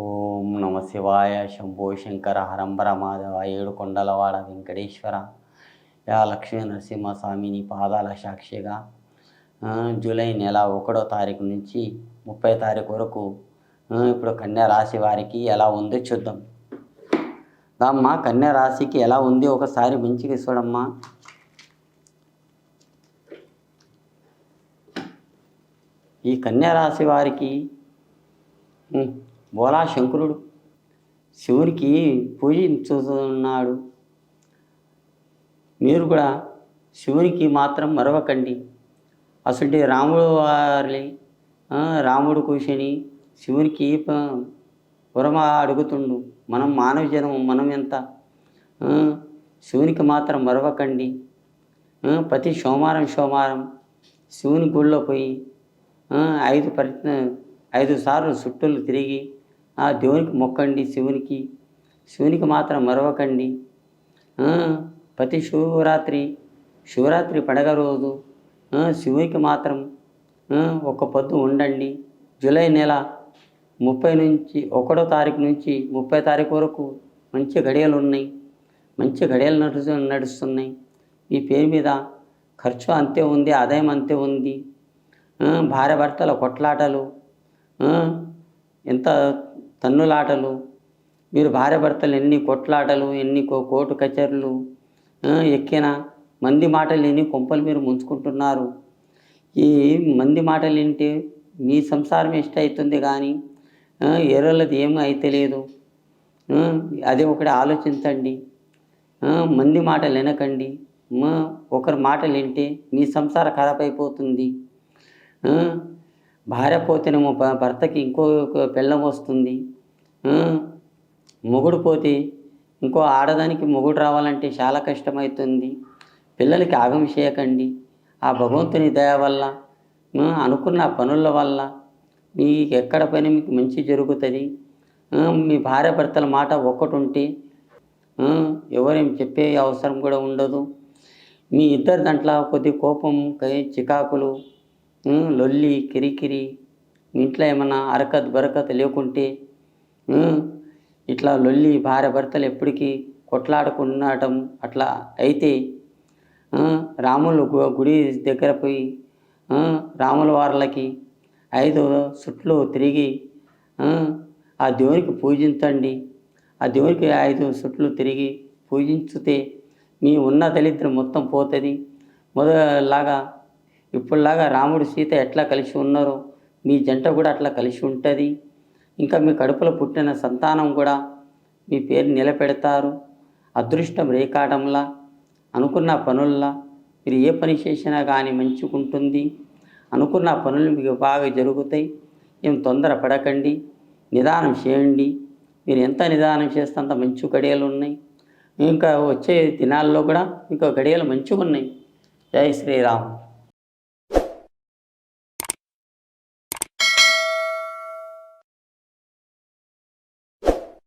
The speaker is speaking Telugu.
ఓం నమ శివాయ శంభో శంకర హరంబర మాధవ ఏడుకొండలవాడ వెంకటేశ్వర యా లక్ష్మీ నరసింహస్వామిని పాదాల సాక్షిగా జూలై నెల 1వ తారీఖు నుంచి 30 తారీఖు వరకు ఇప్పుడు కన్యా రాశి వారికి ఎలా ఉందో చూద్దాం. అమ్మా కన్యా రాశికి ఎలా ఉంది ఒకసారి మంచిగా చూడమ్మా. ఈ కన్యా రాశి వారికి బోలా శంకరుడు శివునికి పూజించుతున్నాడు. మీరు కూడా శివునికి మాత్రం మరవకండి. అసలు రాముడు వారి రాముడు కూర్చొని శివునికి వరమ అడుగుతుండు. మనం మానవ జనం, మనం ఎంత శివునికి మాత్రం మరవకండి. ప్రతి సోమవారం శివుని గుళ్ళో పోయి 5 సార్లు చుట్టూలు తిరిగి ఆ దేవునికి మొక్కండి. శివునికి మాత్రం మరవకండి. ప్రతి శివరాత్రి పండగ రోజు శివునికి మాత్రం ఒక పొద్దు ఉండండి. జూలై నెల 1వ తారీఖు నుంచి 30 తారీఖు వరకు మంచి గడియలు ఉన్నాయి. మంచి గడియలు నడుస్తున్నాయి. ఈ పేరు మీద ఖర్చు అంతే ఉంది, ఆదాయం అంతే ఉంది. భార్య భర్తల కొట్లాటలు, ఎంత తన్నులాటలు, మీరు భార్య భర్తలు ఎన్ని కొట్లాటలు, ఎన్ని కోర్టు కచేరీలు ఎక్కిన మంది మాటలు విని కొంపలు మీరు ముంచుకుంటున్నారు. ఈ మంది మాటలు వింటే మీ సంసారం ఇష్టమవుతుంది కానీ ఏరోళ్ళది ఏమీ అయితే లేదు. అదే ఒకటి ఆలోచించండి. మంది మాటలు వినకండి. ఒకరి మాటలు వింటే మీ సంసారం ఖరాబ్ అయిపోతుంది. భార్య పోతేనేమో భర్తకి ఇంకో పెళ్ళం వస్తుంది. మొగుడు పోతే ఇంకో ఆడదానికి మొగుడు రావాలంటే చాలా కష్టమవుతుంది. పిల్లలకి ఆగం చేయకండి. ఆ భగవంతుని దయ వల్ల అనుకున్న పనుల వల్ల మీకు ఎక్కడ పని మీకు మంచి జరుగుతుంది. మీ భార్య భర్తల మాట ఒక్కటి ఉంటే ఎవరేం చెప్పే అవసరం కూడా ఉండదు. మీ ఇద్దరు దాంట్లో కొద్ది కోపం, చికాకులు, లొల్లి, కిరికిరి, ఇంట్లో ఏమన్నా అరకత్ బరకత్ లేకుంటే ఇట్లా లొల్లి భార్య భర్తలు ఎప్పటికీ కొట్లాడుకుండటం అట్లా అయితే రాములు గుడి దగ్గర పోయి రాముల వార్లకి 5 చుట్లు తిరిగి ఆ దేవునికి పూజించండి. ఆ దేవునికి 5 చుట్లు తిరిగి పూజించితే మీ ఉన్న దరిద్రం మొత్తం పోతుంది. ఇప్పుడులాగా రాముడు సీత ఎట్లా కలిసి ఉన్నారో మీ జంట కూడా అట్లా కలిసి ఉంటుంది. ఇంకా మీ కడుపులో పుట్టిన సంతానం కూడా మీ పేరు నిలబెడతారు. అదృష్టం రేకాటంలా అనుకున్న పనుల్లా మీరు ఏ పని చేసినా కానీ మంచిగుంటుంది. అనుకున్న పనులు మీకు బాగా జరుగుతాయి. ఏం తొందర పడకండి, నిదానం చేయండి. మీరు ఎంత నిదానం చేస్తే అంత మంచి గడియలు ఉన్నాయి. ఇంకా వచ్చే దినాల్లో కూడా మీకు గడియలు మంచిగా ఉన్నాయి. జై శ్రీరామ్.